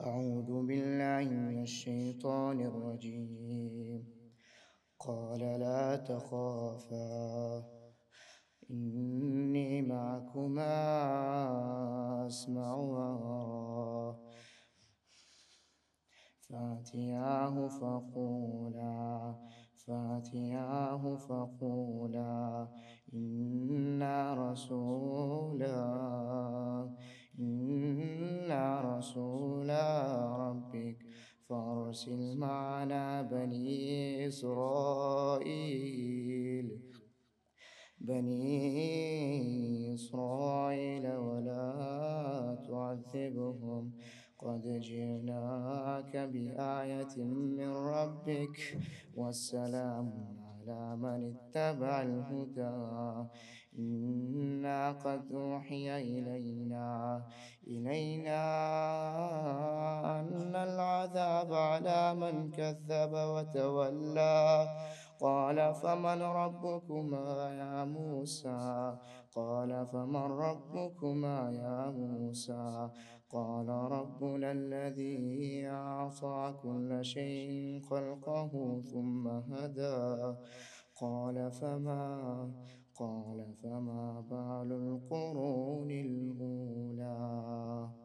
أعوذ بالله من الشيطان الرجيم. قال لا تخافا إني معكما أسمع وأرى فأتياه فقولا إنا رسولا ربك فأرسل معنا بني إسرائيل ولا تعذبهم قد جئناك بآية من ربك والسلام على من اتبع الهدى. إنا قد أوحي إلينا أن العذاب على من كذب وتولى. قال فمن ربكما يا موسى قال ربنا الذي أعطى كل شيء خلقه ثم هدى. قال فما بال القرون الأولى.